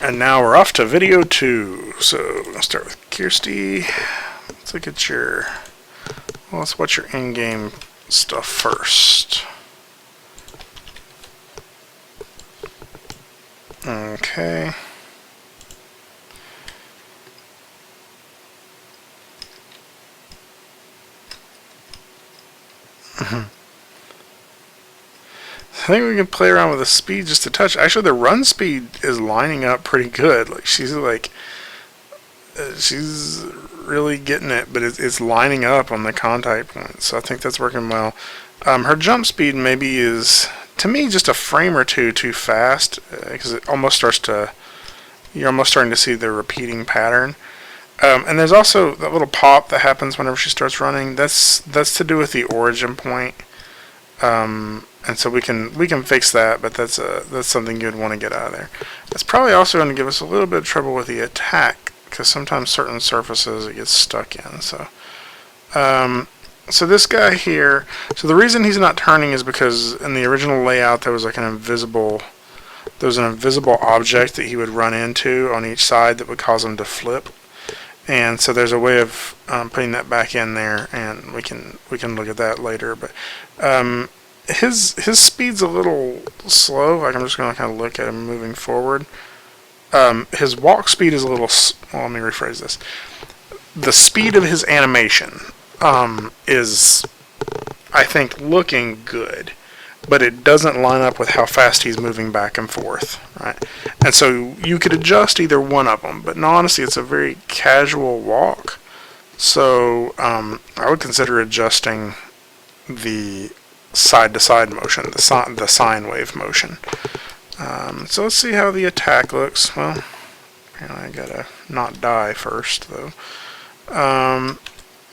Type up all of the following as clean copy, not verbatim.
And now we're off to video 2. So I'll start with Kirsty. Let's look at your, well, let's watch your in-game stuff first. Okay. I think we can play around with the speed just a touch. Actually, the run speed is lining up pretty good. Like she's really getting it, but it's lining up on the contact points. So I think that's working well. Her jump speed maybe is, to me, just a frame or two too fast, because it almost starts to, you're almost starting to see the repeating pattern. And there's also that little pop that happens whenever she starts running. That's to do with the origin point. And so we can fix that, but that's something you'd want to get out of there. It's probably also going to give us a little bit of trouble with the attack, because sometimes certain surfaces it gets stuck in. So this guy here, so the reason he's not turning is because in the original layout there was like an invisible object that he would run into on each side that would cause him to flip. And so there's a way of putting that back in there, and we can look at that later. But his speed's a little slow. Like, I'm just going to kind of look at him moving forward. His walk speed is a little. Well, let me rephrase this. The speed of his animation is, I think, looking good, but it doesn't line up with how fast he's moving back and forth, right? And so you could adjust either one of them, but in honesty, it's a very casual walk. So I would consider adjusting the side-to-side motion, the sine wave motion. So let's see how the attack looks. Well, I gotta not die first, though.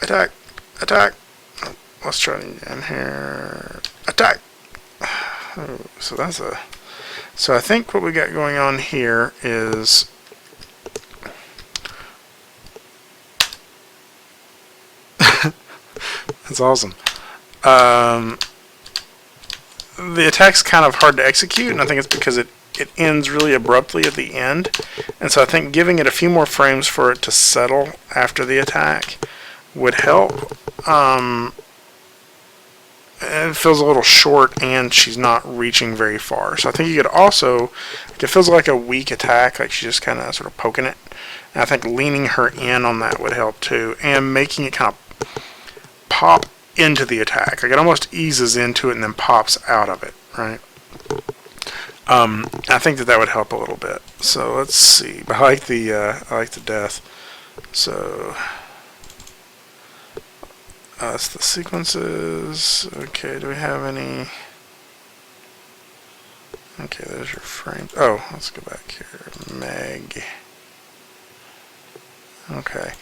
Attack. Oh, let's try it again here. Attack. Oh, so I think what we got going on here is that's awesome. The attack's kind of hard to execute, and I think it's because it ends really abruptly at the end. And so I think giving it a few more frames for it to settle after the attack would help. It feels a little short, and she's not reaching very far. So I think you could also, it feels like a weak attack, like she's just kind of sort of poking it. And I think leaning her in on that would help too, and making it kind of pop into the attack. Like it almost eases into it and then pops out of it, right? I think that would help a little bit. So let's see. But I like the death. So that's the sequences. Okay, do we have any? Okay, there's your frame. Oh, let's go back here. Meg. Okay.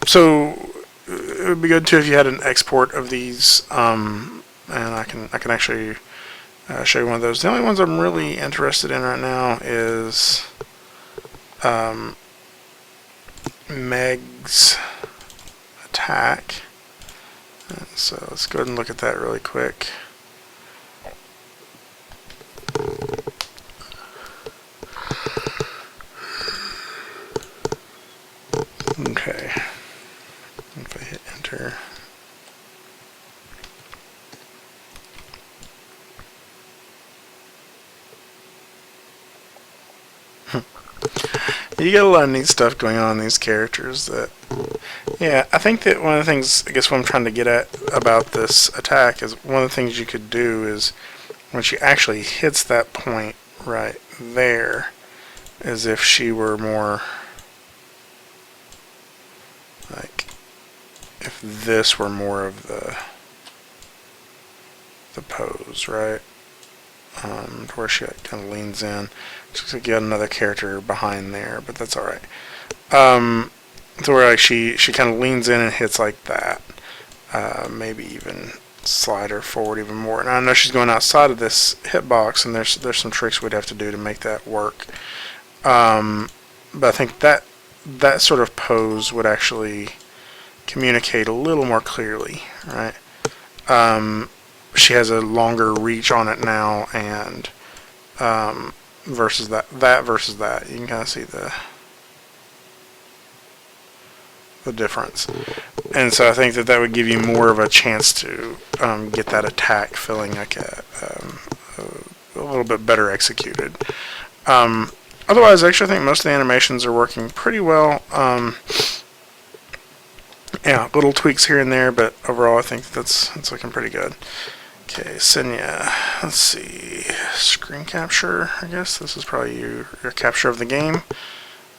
So it would be good too if you had an export of these, and I can actually show you one of those. The only ones I'm really interested in right now is Meg's attack. And so let's go ahead and look at that really quick. Okay. If I hit enter. You get a lot of neat stuff going on in these characters that, yeah, I think that one of the things, I guess what I'm trying to get at about this attack is one of the things you could do is when she actually hits that point right there, as if she were more like, if this were more of the pose, right? Where she kind of leans in. It looks like you got another character behind there, but that's alright. So where like she kind of leans in and hits like that. Maybe even slide her forward even more. Now I know she's going outside of this hitbox, and there's some tricks we'd have to do to make that work. But I think that sort of pose would actually communicate a little more clearly, right? She has a longer reach on it now, and versus that versus that. You can kind of see the difference. And so I think that would give you more of a chance to get that attack feeling like a little bit better executed. Otherwise, actually, I think most of the animations are working pretty well. Yeah, little tweaks here and there, but overall, I think that's looking pretty good. Okay, Senya. Let's see. Screen capture, I guess. This is probably your capture of the game.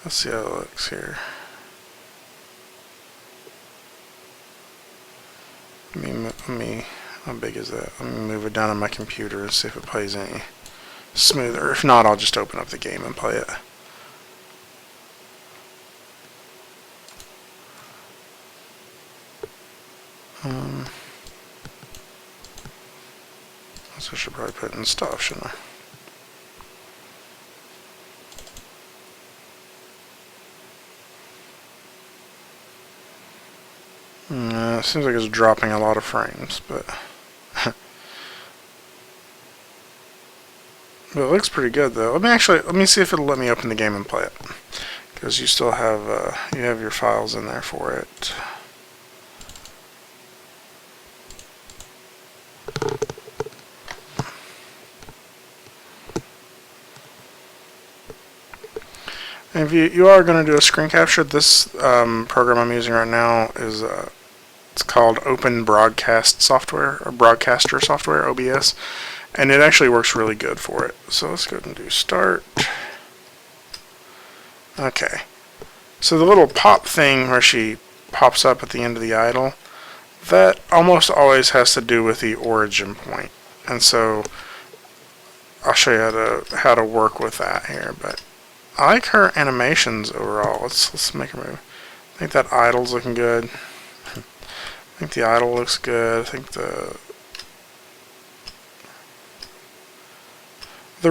Let's see how it looks here. How big is that? Let me move it down on my computer and see if it plays any smoother. If not, I'll just open up the game and play it. So I should probably put it in stuff, shouldn't I? It seems like it's dropping a lot of frames, but but it looks pretty good though. Let me see if it'll let me open the game and play it, because you still have you have your files in there for it. And if you are going to do a screen capture, this program I'm using right now is it's called Open Broadcast Software, or Broadcaster Software, OBS, and it actually works really good for it. So let's go ahead and do Start. Okay, so the little pop thing where she pops up at the end of the idle, that almost always has to do with the origin point, and so I'll show you how to work with that here. But I like her animations overall. Let's make her move. I think that idle's looking good. I think the idle looks good. I think the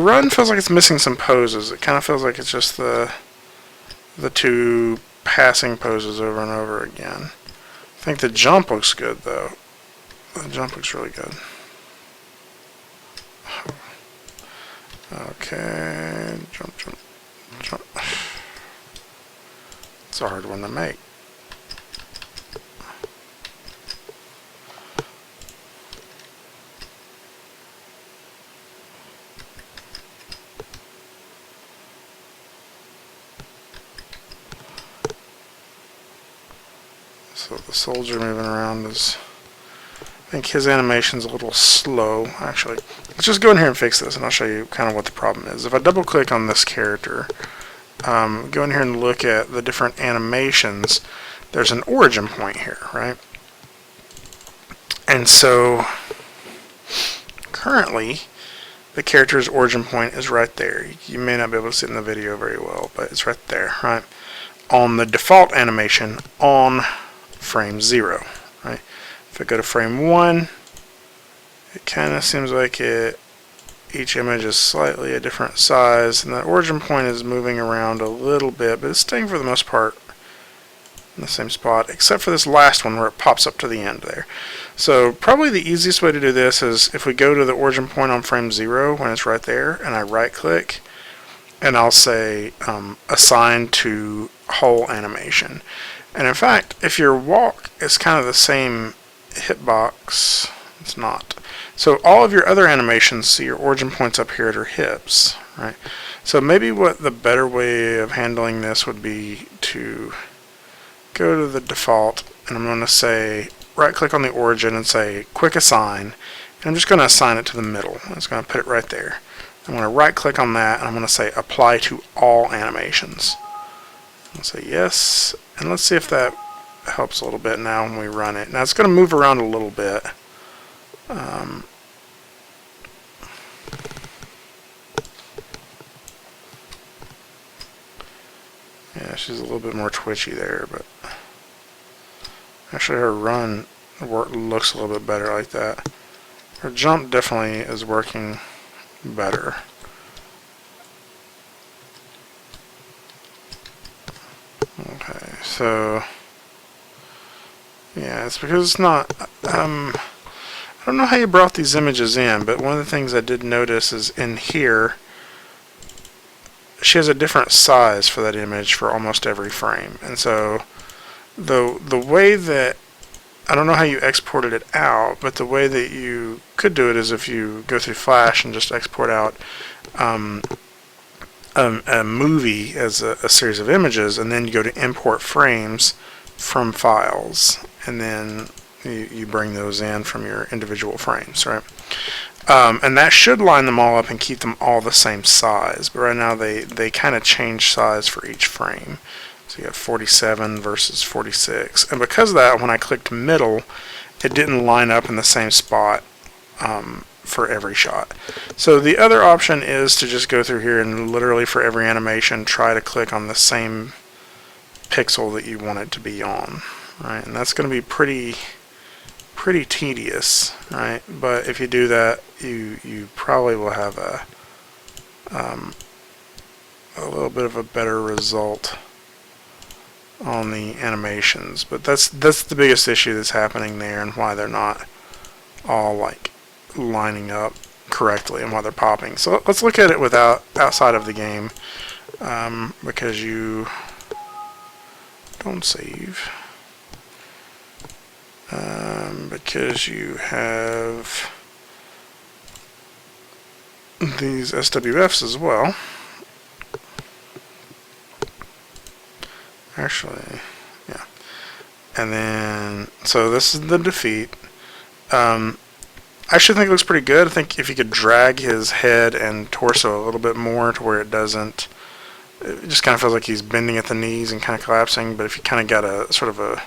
run feels like it's missing some poses. It kind of feels like it's just the two passing poses over and over again. I think the jump looks good though. The jump looks really good. Okay, jump. It's a hard one to make. So the soldier moving around is, I think his animation's a little slow, actually. Let's just go in here and fix this, and I'll show you kind of what the problem is. If I double click on this character, go in here and look at the different animations, there's an origin point here, right? And so currently the character's origin point is right there. You may not be able to see it in the video very well, but it's right there, right? On the default animation on frame 0, right? If I go to frame 1, it kind of seems like each image is slightly a different size, and the origin point is moving around a little bit, but it's staying for the most part in the same spot, except for this last one where it pops up to the end there. So probably the easiest way to do this is if we go to the origin point on frame 0 when it's right there, and I right click, and I'll say assign to whole animation. And in fact, if your walk is kind of the same hitbox, it's not. So all of your other animations, see your origin points up here at her hips, right? So maybe what the better way of handling this would be to go to the default, and I'm going to say right click on the origin and say quick assign, and I'm just going to assign it to the middle. I'm just going to put it right there. I'm going to right click on that, and I'm going to say apply to all animations. I'll say yes, and let's see if that helps a little bit now when we run it. Now it's going to move around a little bit. Yeah, she's a little bit more twitchy there, but actually her run looks a little bit better like that. Her jump definitely is working better. Okay, so yeah, it's because it's not, I don't know how you brought these images in, but one of the things I did notice is in here, she has a different size for that image for almost every frame. And so the way that, I don't know how you exported it out, but the way that you could do it is if you go through Flash and just export out a movie as a series of images, and then you go to import frames from files, and then you bring those in from your individual frames, right? And that should line them all up and keep them all the same size, but right now they kind of change size for each frame. So you have 47 versus 46. And because of that, when I clicked middle, it didn't line up in the same spot for every shot. So the other option is to just go through here and literally for every animation try to click on the same pixel that you want it to be on. Right? And that's going to be pretty tedious, right? But if you do that, you probably will have a little bit of a better result on the animations. But that's the biggest issue that's happening there, and why they're not all like lining up correctly and why they're popping. So let's look at it outside of the game, because you don't save. Because you have these SWFs as well. Actually, yeah. And then, so this is the defeat. I actually think it looks pretty good. I think if you could drag his head and torso a little bit more to where it doesn't, it just kind of feels like he's bending at the knees and kind of collapsing. But if you kind of got a sort of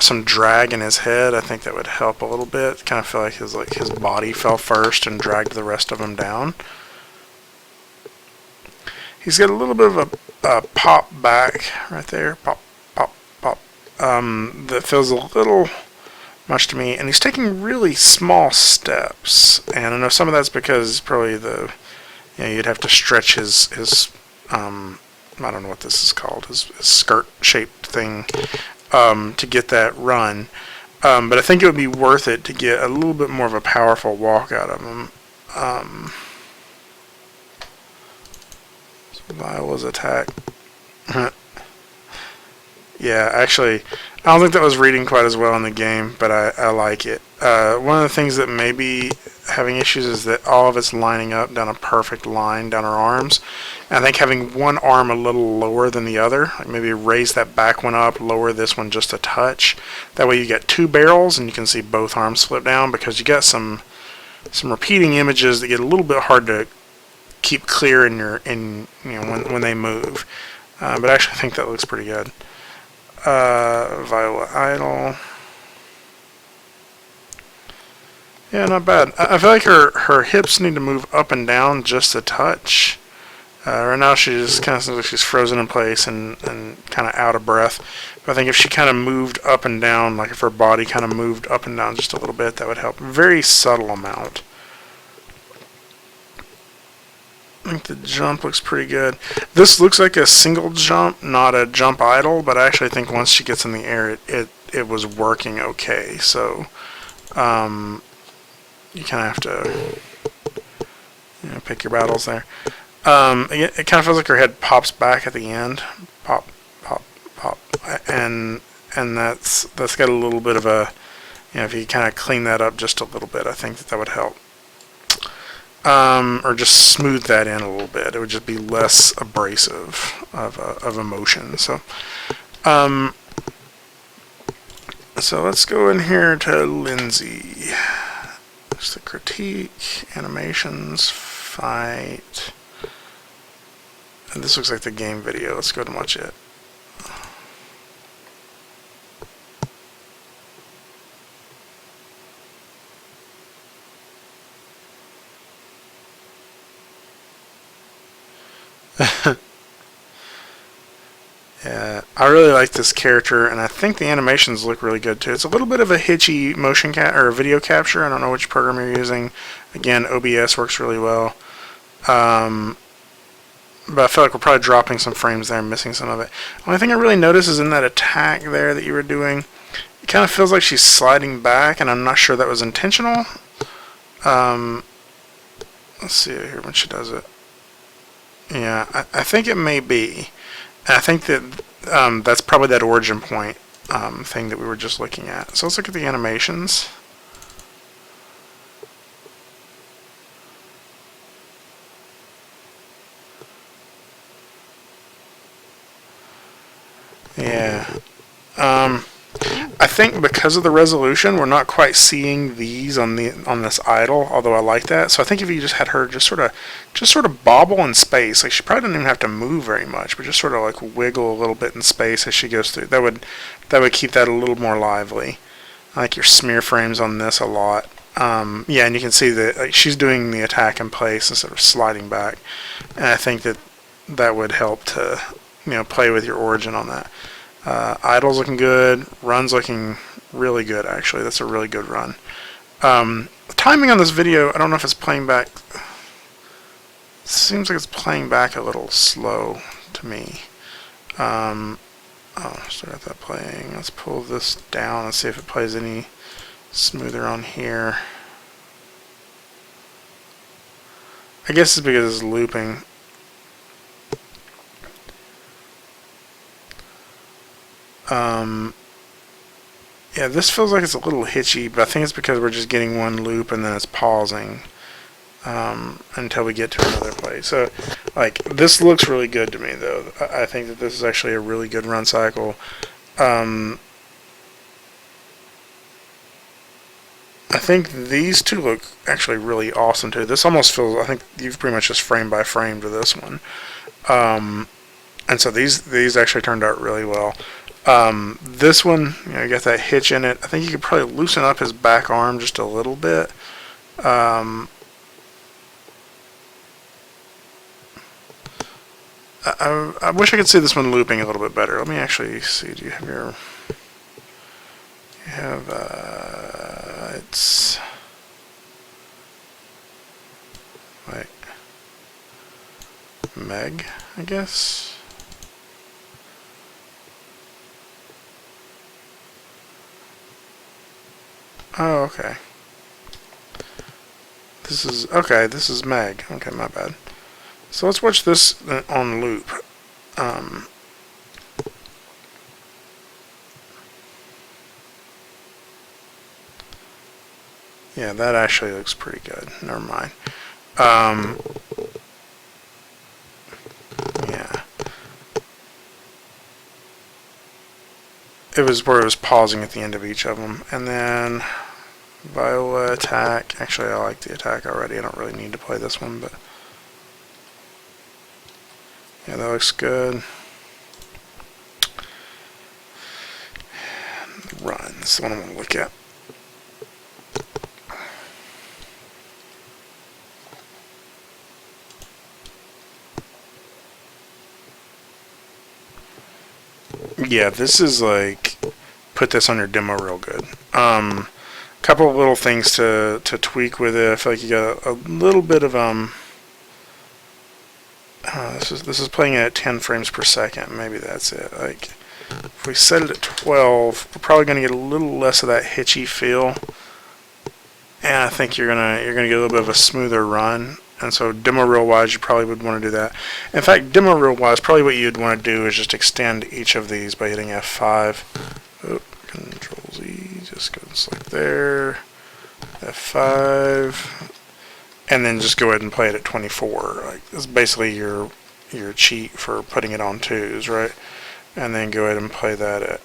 some drag in his head, I think that would help a little bit. Kind of feel like his body fell first and dragged the rest of him down. He's got a little bit of a pop back right there, pop, pop, pop. That feels a little much to me, and he's taking really small steps. And I know some of that's because probably you'd have to stretch his I don't know what this is called, his skirt shaped thing. To get that run, but I think it would be worth it to get a little bit more of a powerful walk out of him. So Viola's attack. Yeah, actually, I don't think that was reading quite as well in the game, but I like it. One of the things that may be having issues is that all of it's lining up down a perfect line down her arms. And I think having one arm a little lower than the other, like maybe raise that back one up, lower this one just a touch. That way you get two barrels and you can see both arms flip down, because you got some repeating images that get a little bit hard to keep clear when they move. But I actually think that looks pretty good. Viola Idol. Yeah, not bad. I feel like her hips need to move up and down just a touch. Right now she just kind of seems like she's frozen in place and kind of out of breath. But I think if she kind of moved up and down, like if her body kind of moved up and down just a little bit, that would help. Very subtle amount. I think the jump looks pretty good. This looks like a single jump, not a jump idle, but I actually think once she gets in the air, it was working okay. So you kind of have to pick your battles there. It kind of feels like her head pops back at the end. Pop, pop, pop. And that's got a little bit of a, if you kind of clean that up just a little bit, I think that would help. Or just smooth that in a little bit. It would just be less abrasive of emotion. So let's go in here to Lindsay. There's the critique, animations, fight. And this looks like the game video. Let's go ahead and watch it. Yeah, I really like this character, and I think the animations look really good too. It's a little bit of a hitchy motion or video capture. I don't know which program you're using. Again, OBS works really well. But I feel like we're probably dropping some frames there and missing some of it. The only thing I really notice is in that attack there that you were doing, it kind of feels like she's sliding back, and I'm not sure that was intentional. Let's see here when she does it. Yeah, I think it may be. And I think that that's probably that origin point thing that we were just looking at. So let's look at the animations. Yeah. I think because of the resolution, we're not quite seeing these on this idle. Although I like that. So I think if you just had her just sort of bobble in space, like she probably doesn't even have to move very much, but just sort of like wiggle a little bit in space as she goes through. That would keep that a little more lively. I like your smear frames on this a lot. Yeah, and you can see that like, she's doing the attack in place instead of sliding back, and I think that would help to play with your origin on that. Idle's looking good. Run's looking really good, actually. That's a really good run. Timing on this video, I don't know if it's playing back. It seems like it's playing back a little slow to me. Oh, start that playing. Let's pull this down and see if it plays any smoother on here. I guess it's because it's looping. Yeah, this feels like it's a little hitchy, but I think it's because we're just getting one loop and then it's pausing until we get to another place. So, like, this looks really good to me, though. I think that this is actually a really good run cycle. I think these two look actually really awesome, too. This almost feels, I think you've pretty much just frame by frame to this one. And so these actually turned out really well. This one, you got that hitch in it. I think you could probably loosen up his back arm just a little bit. I wish I could see this one looping a little bit better. Let me actually see. Do you have your... You have, it's... Wait. Meg, I guess? Oh, okay. This is Meg. Okay, my bad. So let's watch this on loop. Yeah, that actually looks pretty good. Never mind. Yeah. It was where it was pausing at the end of each of them. And then Viola attack. Actually, I like the attack already. I don't really need to play this one, but yeah, that looks good. Run. That's the one I want to look at. Yeah, this is like, put this on your demo real good. Couple of little things to tweak with it. I feel like you got a little bit of this is playing at 10 frames per second. Maybe that's it. Like, if we set it at 12, we're probably going to get a little less of that hitchy feel, and I think you're gonna get a little bit of a smoother run. And so demo reel wise, you probably would want to do that. In fact, demo reel wise, probably what you'd want to do is just extend each of these by hitting F5. Oh, Control Z, just goes like there. F5, and then just go ahead and play it at 24. Like, this is basically your cheat for putting it on 2s, right? And then go ahead and play that at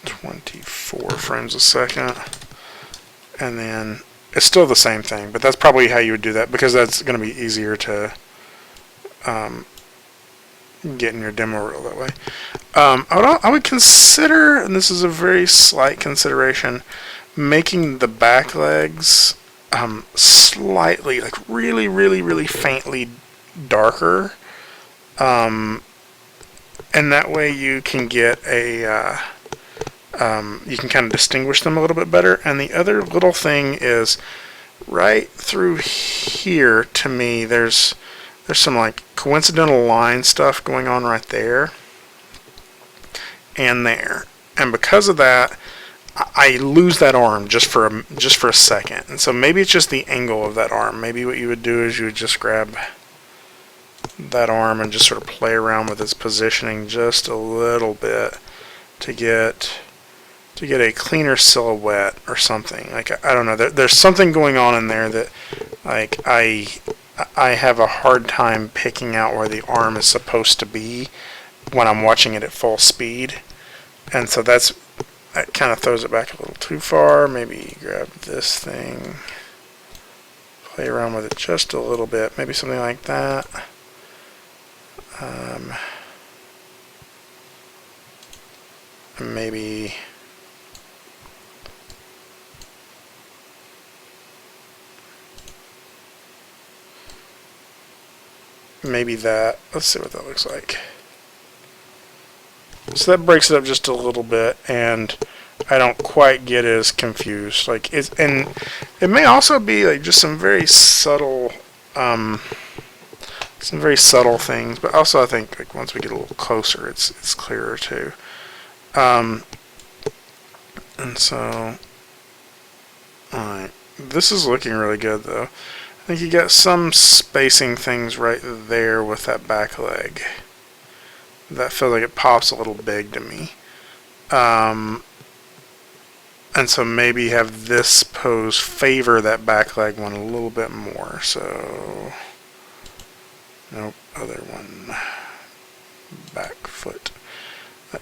24 frames a second, and then it's still the same thing, but that's probably how you would do that, because that's going to be easier to get in your demo reel that way. I would consider, and this is a very slight consideration, making the back legs slightly, like really, really, really faintly darker, and that way you can get a you can kind of distinguish them a little bit better. And the other little thing is right through here, to me, there's some like coincidental line stuff going on right there and there, and because of that, I lose that arm just for a second. And so maybe it's just the angle of that arm. Maybe what you would do is you would just grab that arm and just sort of play around with its positioning just a little bit to get a cleaner silhouette or something. Like, I don't know, there's something going on in there that, like, I have a hard time picking out where the arm is supposed to be when I'm watching it at full speed, and so that kind of throws it back a little too far. Maybe grab this thing, play around with it just a little bit, maybe something like that. Maybe that. Let's see what that looks like. So that breaks it up just a little bit, and I don't quite get as confused. Like, and it may also be like just some very subtle things, but also I think like once we get a little closer, it's clearer too. And so, alright, this is looking really good though. I think you got some spacing things right there with that back leg. That feels like it pops a little big to me. And so maybe have this pose favor that back leg one a little bit more. So, nope, other one, back foot.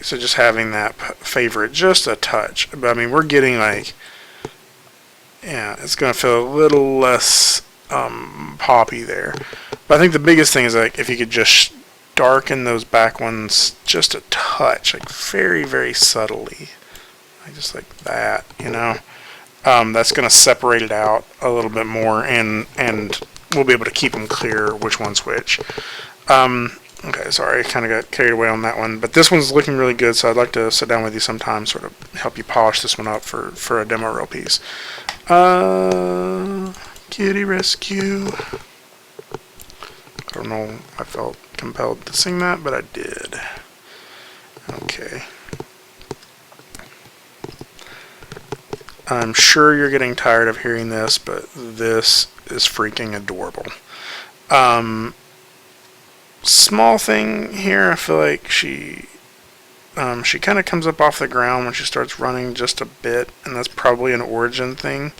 So just having that favor it just a touch. But I mean, we're getting like, yeah, it's going to feel a little less poppy there. But I think the biggest thing is like if you could just darken those back ones just a touch, like very, very subtly. Like just like that, you know. That's going to separate it out a little bit more, and we'll be able to keep them clear which one's which. Okay, sorry, I kind of got carried away on that one. But this one's looking really good, so I'd like to sit down with you sometime, sort of help you polish this one up for a demo reel piece. Kitty Rescue. I don't know if I felt compelled to sing that, but I did. Okay. I'm sure you're getting tired of hearing this, but this is freaking adorable. Small thing here, I feel like she kind of comes up off the ground when she starts running just a bit, and that's probably an origin thing.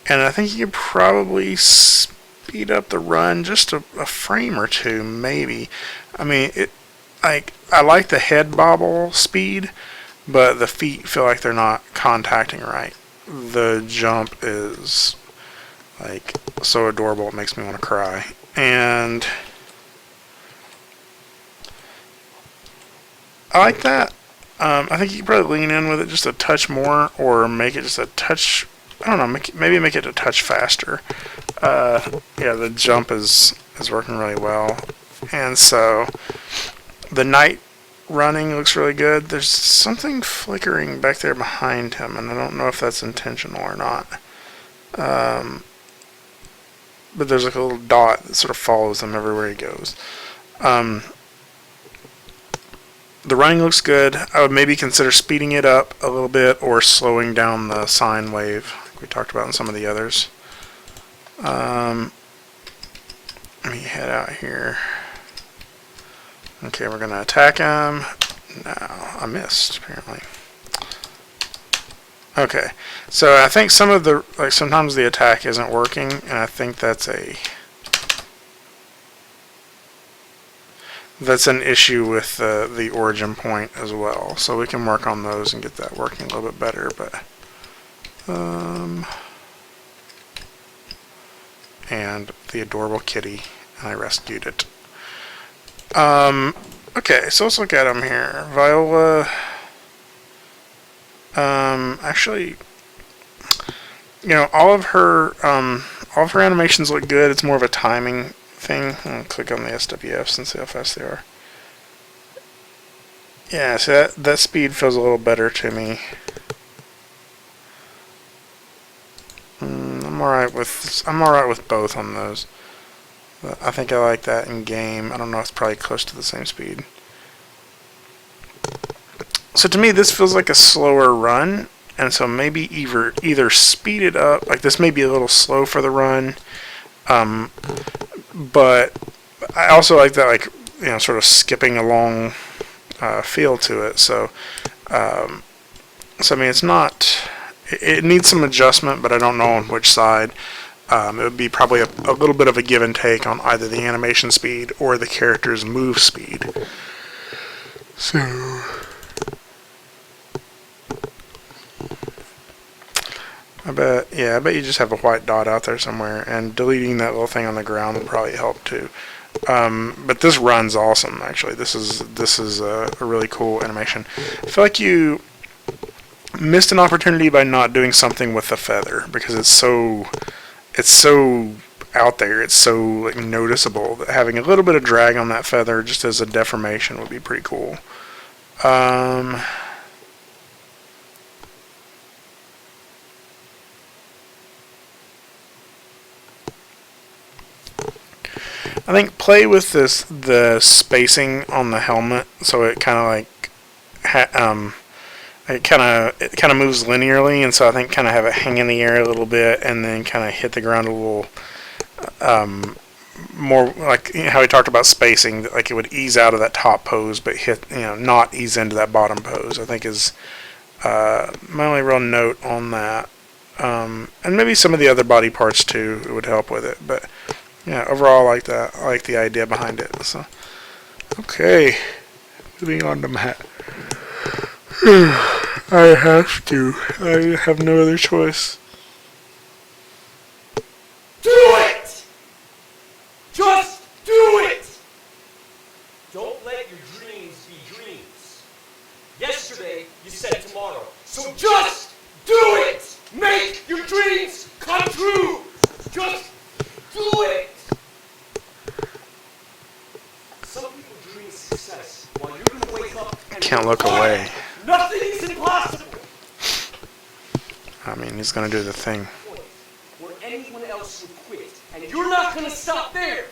And I think you could probably speed up the run just a frame or two, maybe. I mean, I like the head bobble speed, but the feet feel like they're not contacting right. The jump is like so adorable, it makes me want to cry. And I like that. I think you could probably lean in with it just a touch more, or make it just a touch, I don't know, maybe make it a touch faster. Yeah, the jump is working really well. And so the night running looks really good. There's something flickering back there behind him, and I don't know if that's intentional or not. But there's like a little dot that sort of follows him everywhere he goes. The running looks good. I would maybe consider speeding it up a little bit or slowing down the sine wave, like we talked about in some of the others. Let me head out here. Okay, we're going to attack him. No, I missed, apparently. Okay, so I think some of the, like sometimes the attack isn't working, and I think that's an issue with the origin point as well. So we can work on those and get that working a little bit better. But and the adorable kitty, and I rescued it. Okay, so let's look at them here. Viola. Actually, you know, all of her animations look good. It's more of a timing thing. I'll click on the SWFs and see how fast they are. Yeah, so that speed feels a little better to me. I'm alright with both on those. But I think I like that in game. I don't know, it's probably close to the same speed. So to me, this feels like a slower run, and so maybe either speed it up. Like this may be a little slow for the run, but I also like that, like, you know, sort of skipping along feel to it. So, I mean, it's not. It needs some adjustment, but I don't know on which side. It would be probably a little bit of a give and take on either the animation speed or the character's move speed. So, I bet you just have a white dot out there somewhere, and deleting that little thing on the ground will probably help too. But this run's awesome, actually. This is a really cool animation. I feel like you missed an opportunity by not doing something with the feather, because it's so out there, it's so like noticeable that having a little bit of drag on that feather just as a deformation would be pretty cool. I think play with the spacing on the helmet, so it kind of like it kind of moves linearly, and so I think kind of have it hang in the air a little bit, and then kind of hit the ground a little more, like, you know, how we talked about spacing, like it would ease out of that top pose, but hit, you know, not ease into that bottom pose. I think is my only real note on that, and maybe some of the other body parts too would help with it, but. Yeah, overall, I like that. I like the idea behind it. So, okay, moving on to Matt. I have to. I have no other choice. Do it! Just do it! Don't let your dreams be dreams. Yesterday, you said tomorrow. So just do it! Make your dreams come true! Just do it! Some people dream success while you're going to wake up and Can't look away. Nothing is impossible. I mean, he's going to do the thing. Where anyone else would quit, and you're not going to stop there.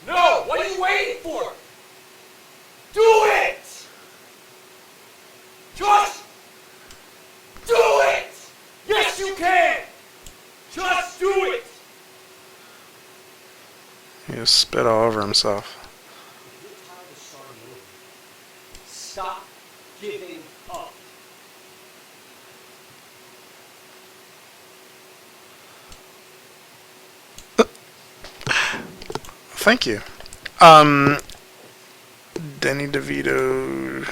No, what are you waiting for? Do it! Just do it! Yes, you can! Just do it! He just spit all over himself. Stop giving up. Thank you. Danny DeVito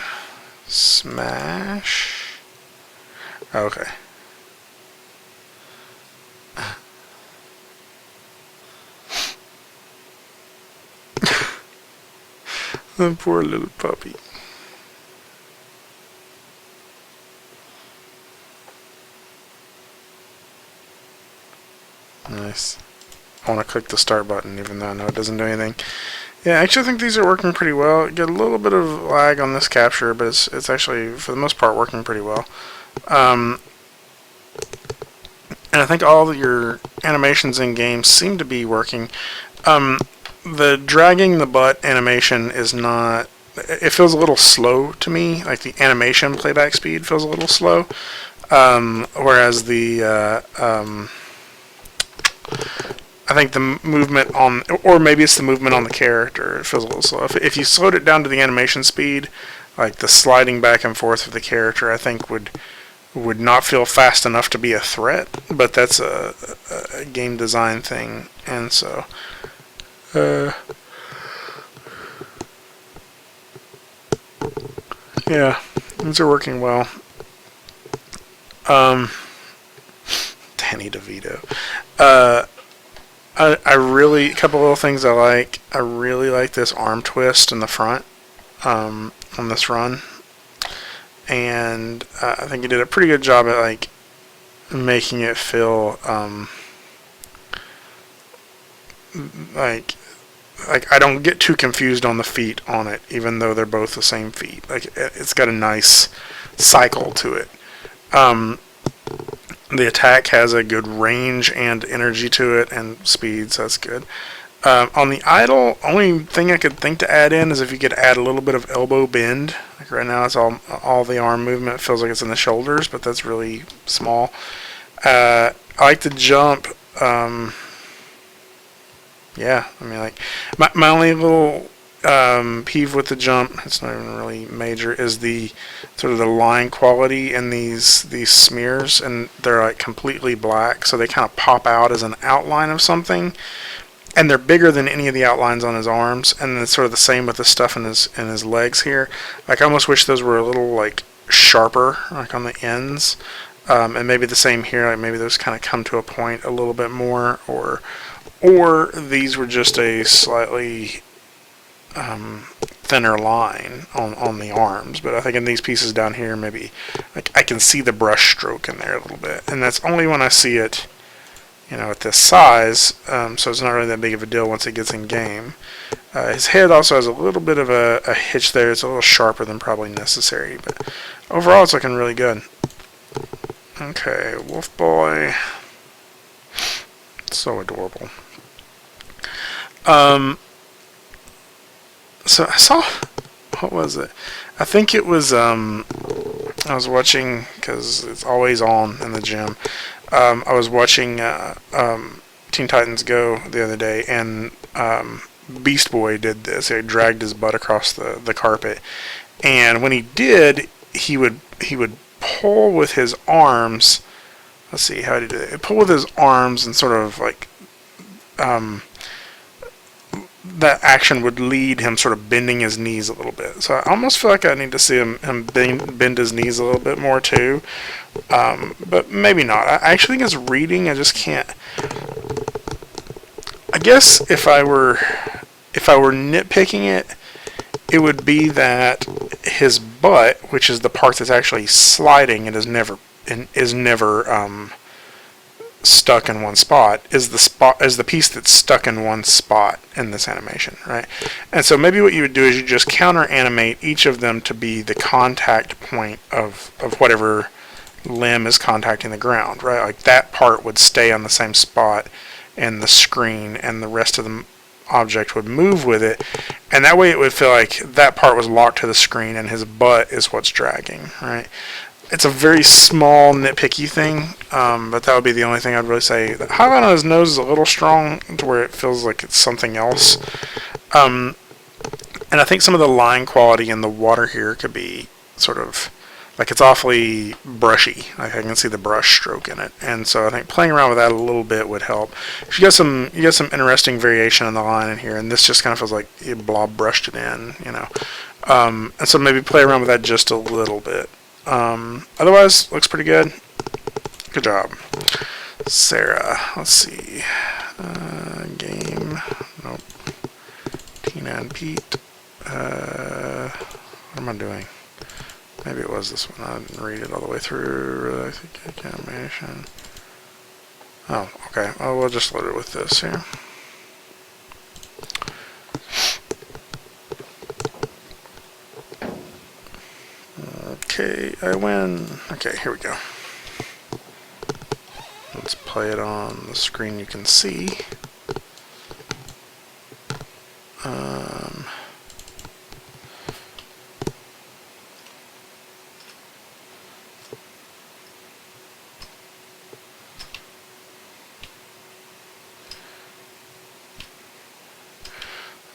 smash. Okay. The poor little puppy. Nice. I want to click the start button even though I know it doesn't do anything. Yeah, I actually think these are working pretty well. Get a little bit of lag on this capture, but it's actually, for the most part, working pretty well. And I think all of your animations in games seem to be working. The dragging the butt animation is not... It feels a little slow to me. Like the animation playback speed feels a little slow. Whereas the... I think the movement on... Or maybe it's the movement on the character. It feels a little slow. If you slowed it down to the animation speed, like the sliding back and forth of the character, I think would not feel fast enough to be a threat. But that's a game design thing. And so... yeah, these are working well. Danny DeVito. I really, a couple little things I like. I really like this arm twist in the front on this run. And I think he did a pretty good job at like making it feel like I don't get too confused on the feet on it, even though they're both the same feet. Like it's got a nice cycle to it. The attack has a good range and energy to it, and speed, so that's good. On the idle, only thing I could think to add in is if you could add a little bit of elbow bend. Like right now, it's all the arm movement feels like it's in the shoulders, but that's really small. I like the jump. yeah, I mean, like, my only little peeve with the jump, it's not even really major, is the sort of the line quality in these smears, and they're like completely black, so they kind of pop out as an outline of something, and they're bigger than any of the outlines on his arms, and it's sort of the same with the stuff in his legs here. Like, I almost wish those were a little like sharper, like on the ends. And maybe the same here, like maybe those kind of come to a point a little bit more, or these were just a slightly thinner line on the arms. But I think in these pieces down here, maybe like I can see the brush stroke in there a little bit, and that's only when I see it, at this size. So it's not really that big of a deal once it gets in game. His head also has a little bit of a hitch there. It's a little sharper than probably necessary, but overall it's looking really good. Okay, Wolf Boy. So adorable. So I saw, what was it? I think it was, I was watching, because it's always on in the gym. I was watching Teen Titans Go the other day, and Beast Boy did this. He dragged his butt across the carpet. And when he did, he would pull with his arms. Let's see, how did he do it? Pull with his arms and sort of like that action would lead him sort of bending his knees a little bit. So I almost feel like I need to see him bend his knees a little bit more too. But maybe not. I actually think it's reading. I just can't. I guess if I were nitpicking it, it would be that his butt, which is the part that's actually sliding and is never stuck in one spot, is the piece that's stuck in one spot in this animation, right? And so maybe what you would do is you just counter animate each of them to be the contact point of whatever limb is contacting the ground, right? Like that part would stay on the same spot in the screen, and the rest of the object would move with it, and that way it would feel like that part was locked to the screen and his butt is what's dragging, right? It's a very small nitpicky thing, but that would be the only thing I'd really say. The highlight on his nose is a little strong to where it feels like it's something else, and I think some of the line quality in the water here could be sort of like it's awfully brushy. Like I can see the brush stroke in it, and so I think playing around with that a little bit would help. You got some interesting variation in the line in here, and this just kind of feels like you blob brushed it in, and so maybe play around with that just a little bit. Otherwise, looks pretty good. Good job, Sarah. Let's see. Game. Nope. Tina and Pete. What am I doing? Maybe it was this one. I didn't read it all the way through. I think animation. Oh, okay. Oh, we'll just load it with this here. Okay, I win. Okay, here we go. Let's play it on the screen you can see.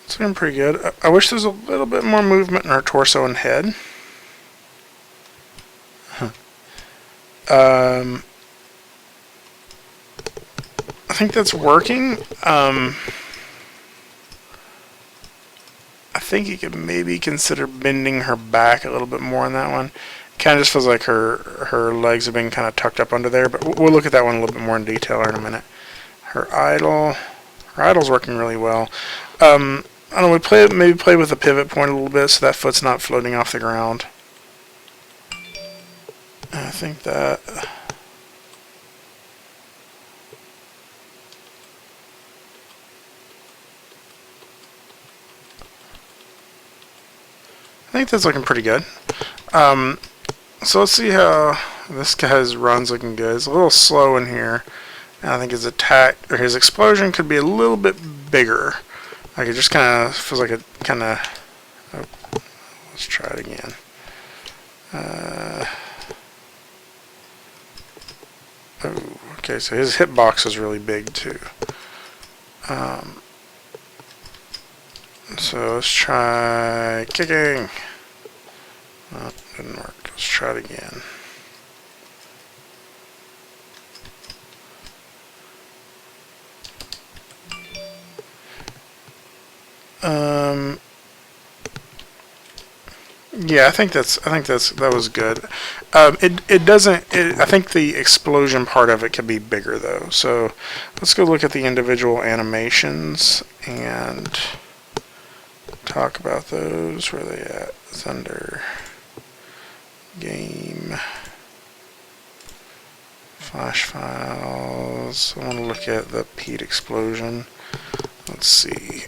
It's been pretty good. I wish there was a little bit more movement in her torso and head. I think that's working. I think you could maybe consider bending her back a little bit more on that one. Kind of just feels like her legs have been kind of tucked up under there, but we'll look at that one a little bit more in detail in a minute. Her idle's working really well. I don't know, maybe play with the pivot point a little bit so that foot's not floating off the ground. I think that... I think that's looking pretty good. So let's see how this guy's run's looking good. It's a little slow in here. And I think his attack, or his explosion could be a little bit bigger. Like it just kind of feels like it kind of... Oh, let's try it again. Oh, okay, so his hitbox is really big too. So let's try kicking. Oh, didn't work. Let's try it again. Yeah, I think that was good. It doesn't. I think the explosion part of it could be bigger though. So let's go look at the individual animations and talk about those. Where are they at? It's under game flash files. I want to look at the Pete explosion. Let's see.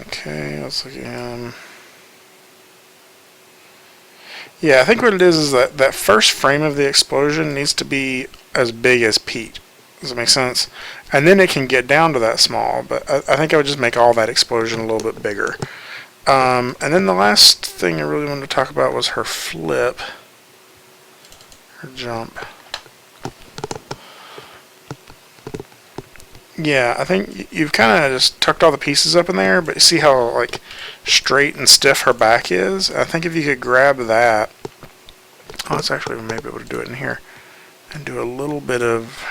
Okay, let's look at him. Yeah, I think what it is that that first frame of the explosion needs to be as big as Pete. Does that make sense? And then it can get down to that small, but I think I would just make all that explosion a little bit bigger. And then the last thing I really wanted to talk about was her flip, her jump. Yeah, I think you've kind of just tucked all the pieces up in there, but you see how like straight and stiff her back is? I think if you could grab that, oh, it's actually maybe able to do it in here, and do a little bit of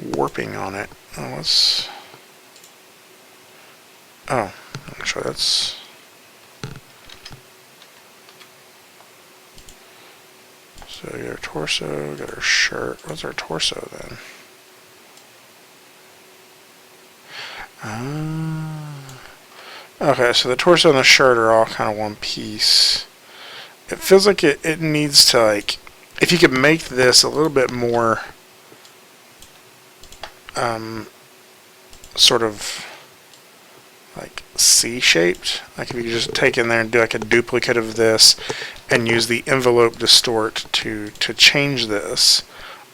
warping on it. Oh, let's, oh, actually that's, so we got her torso, got her shirt. What's her torso then? Okay, so the torso and the shirt are all kind of one piece. It feels like it needs to, like, if you could make this a little bit more sort of like C-shaped, like if you could just take in there and do like a duplicate of this and use the envelope distort to change this.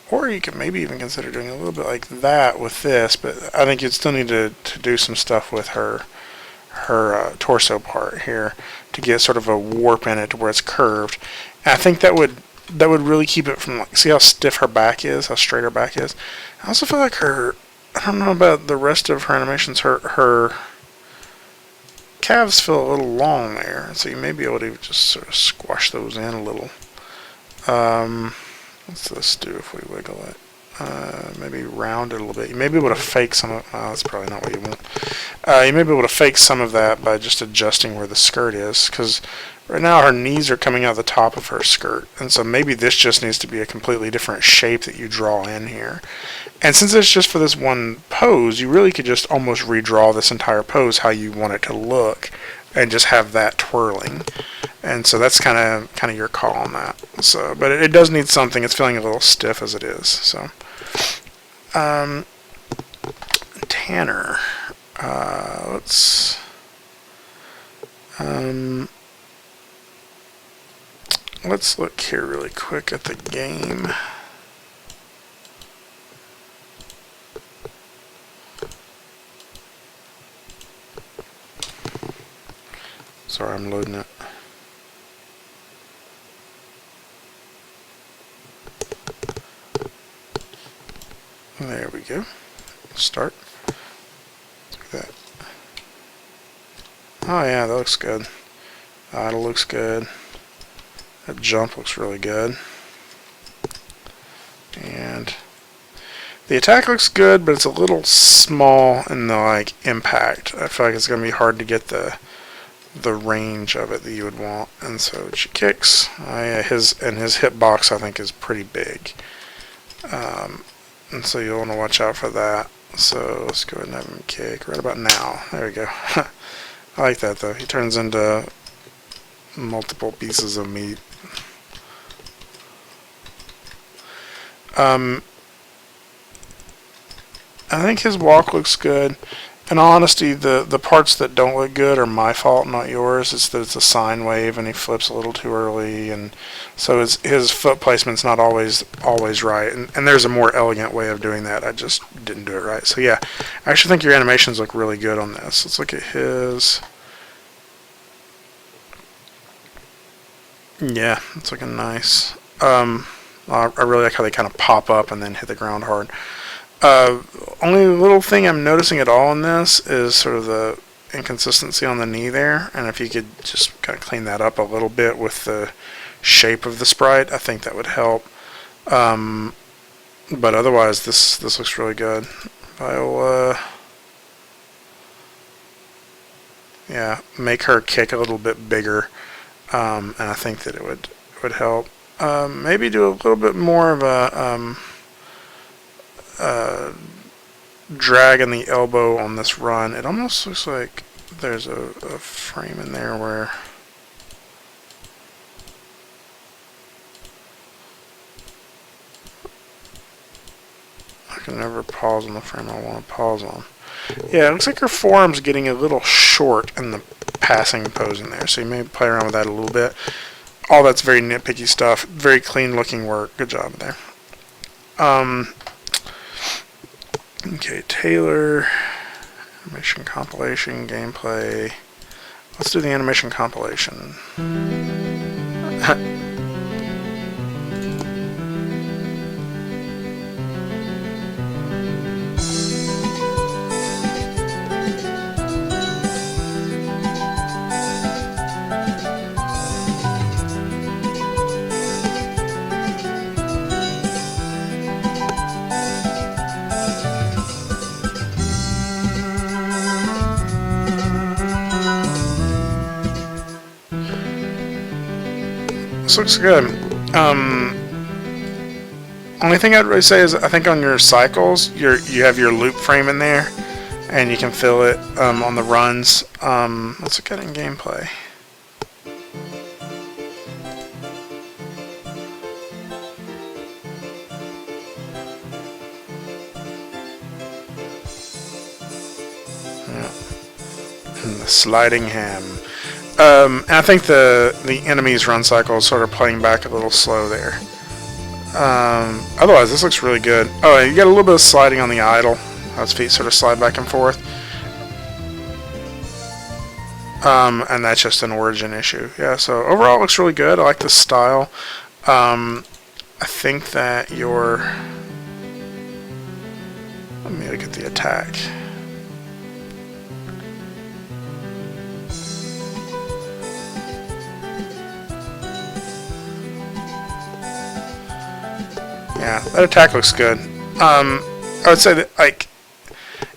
Or you could maybe even consider doing a little bit like that with this, but I think you'd still need to do some stuff with her torso part here to get sort of a warp in it to where it's curved. And I think that would really keep it from, like, see how stiff her back is, how straight her back is. I also feel like her, I don't know about the rest of her animations, her calves feel a little long there, so you may be able to just sort of squash those in a little. What's this do if we wiggle it? Maybe round it a little bit. You may be able to fake some of, that's probably not what you want. You may be able to fake some of that by just adjusting where the skirt is, because right now her knees are coming out the top of her skirt, and so maybe this just needs to be a completely different shape that you draw in here. And since it's just for this one pose, you really could just almost redraw this entire pose how you want it to look, and just have that twirling. And so that's kind of your call on that. So, but it does need something. It's feeling a little stiff as it is. So, Tanner. Let's look here really quick at the game. Sorry, I'm loading it. There we go. Start. Look at that. Oh yeah, that looks good. That looks good. That jump looks really good. And the attack looks good, but it's a little small in the like impact. I feel like it's going to be hard to get the range of it that you would want. And so she kicks. Yeah, his hitbox I think is pretty big. And so you'll want to watch out for that. So let's go ahead and have him kick right about now. There we go. I like that though. He turns into multiple pieces of meat. I think his walk looks good. In all honesty, the parts that don't look good are my fault, not yours. It's that it's a sine wave and he flips a little too early, and so his foot placement's not always right. And there's a more elegant way of doing that. I just didn't do it right. So yeah, I actually think your animations look really good on this. Let's look at his. Yeah, it's looking nice. I really like how they kind of pop up and then hit the ground hard. Only little thing I'm noticing at all in this is sort of the inconsistency on the knee there, and if you could just kind of clean that up a little bit with the shape of the sprite, I think that would help. But otherwise, this looks really good. I'll yeah, make her kick a little bit bigger, and I think that it would help. Maybe do a little bit more of a drag in the elbow on this run. It almost looks like there's a frame in there where I can never pause on the frame I want to pause on. Yeah, it looks like her forearm's getting a little short in the passing pose in there, so you may play around with that a little bit. All that's very nitpicky stuff. Very clean looking work. Good job there. Okay, Taylor, animation compilation, gameplay. Let's do the animation compilation. This looks good. Only thing I'd really say is I think on your cycles, you have your loop frame in there, and you can fill it on the runs. Let's look at it in gameplay. Yeah. And the sliding ham. And I think the enemy's run cycle is sort of playing back a little slow there. Otherwise, this looks really good. Oh, you get a little bit of sliding on the idle. How his feet sort of slide back and forth. And that's just an origin issue. Yeah, so overall it looks really good. I like the style. I think that your... Let me look at the attack. Yeah, that attack looks good. I would say that, like,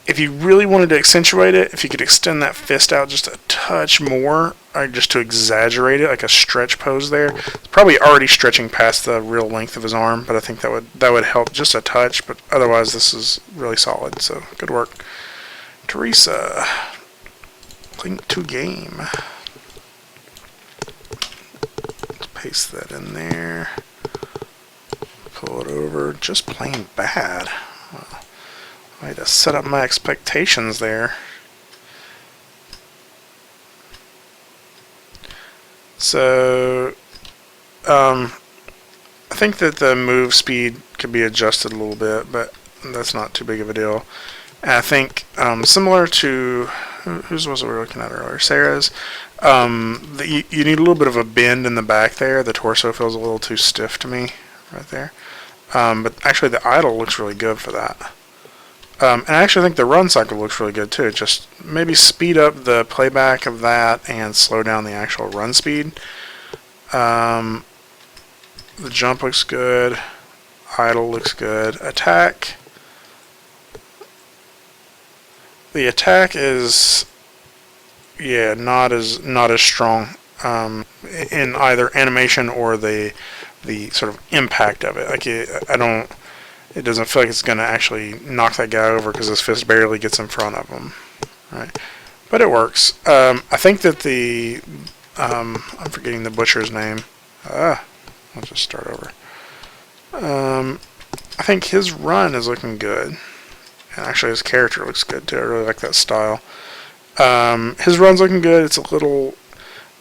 if you really wanted to accentuate it, if you could extend that fist out just a touch more, or just to exaggerate it, like a stretch pose there. It's probably already stretching past the real length of his arm, but I think that would help just a touch. But otherwise, this is really solid. So good work, Teresa. Link to game. Let's paste that in there. Pull it over. Just plain bad. Well, I had to set up my expectations there. So, I think that the move speed could be adjusted a little bit, but that's not too big of a deal. And I think, similar to, whose was it we were looking at earlier? Sarah's. You need a little bit of a bend in the back there. The torso feels a little too stiff to me, right there. But actually the idle looks really good for that. And I actually think the run cycle looks really good too. Just maybe speed up the playback of that and slow down the actual run speed. The jump looks good. Idle looks good. Attack. The attack is, yeah, not as strong in either animation or the sort of impact of it. Like it doesn't feel like it's going to actually knock that guy over because his fist barely gets in front of him, right? But it works. I think that I'm forgetting the butcher's name. I'll just start over. I think his run is looking good, and actually his character looks good too. I really like that style. His run's looking good. It's a little,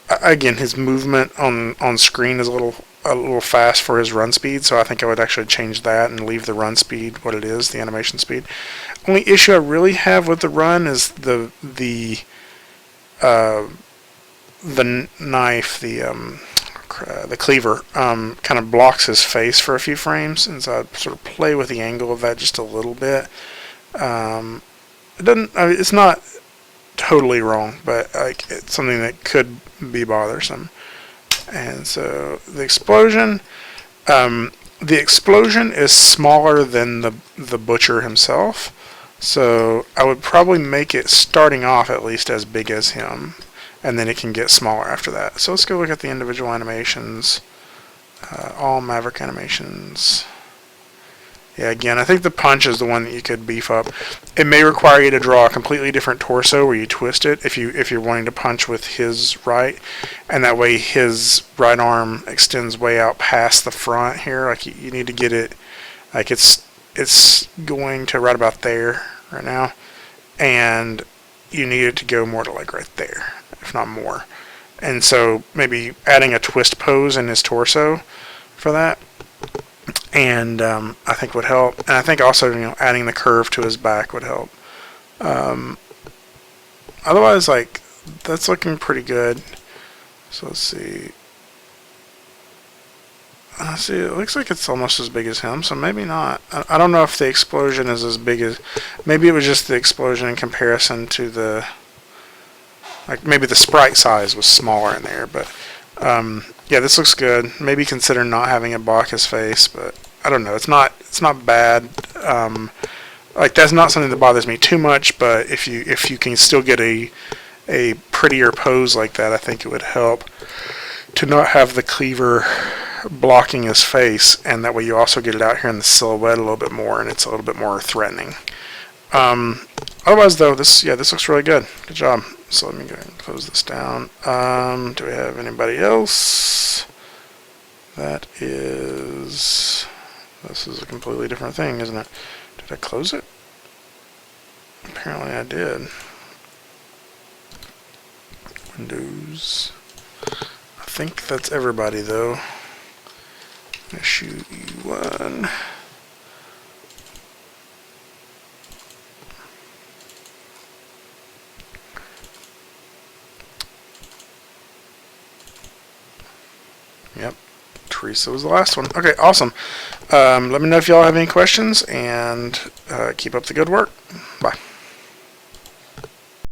again, his movement on screen is a little fast for his run speed, so I think I would actually change that and leave the run speed what it is, the animation speed. Only issue I really have with the run is the knife, the cleaver kind of blocks his face for a few frames, and so I sort of play with the angle of that just a little bit. It doesn't. I mean, it's not totally wrong, but like it's something that could be bothersome. And so the explosion is smaller than the butcher himself. So I would probably make it starting off at least as big as him, and then it can get smaller after that. So let's go look at the individual animations. All Maverick animations. Yeah, again, I think the punch is the one that you could beef up. It may require you to draw a completely different torso where you twist it if you're wanting to punch with his right, and that way his right arm extends way out past the front here. Like you need to get it, like it's going to right about there right now, and you need it to go more to like right there, if not more. And so maybe adding a twist pose in his torso for that. And I think would help, and I think also adding the curve to his back would help. Otherwise, like that's looking pretty good. So let's see. See, it looks like it's almost as big as him, so maybe not. I don't know if the explosion is as big as. Maybe it was just the explosion in comparison to the. Like maybe the sprite size was smaller in there, but. Yeah, this looks good. Maybe consider not having it block his face, but I don't know. It's not bad. Like that's not something that bothers me too much. But if you can still get a prettier pose like that, I think it would help to not have the cleaver blocking his face, and that way you also get it out here in the silhouette a little bit more, and it's a little bit more threatening. Otherwise, though, this looks really good. Good job. So let me go ahead and close this down. Do we have anybody else? This is a completely different thing, isn't it? Did I close it? Apparently I did. Windows. I think that's everybody, though. Issue E1. Yep, Teresa was the last one. Okay, awesome. Let me know if y'all have any questions, and keep up the good work.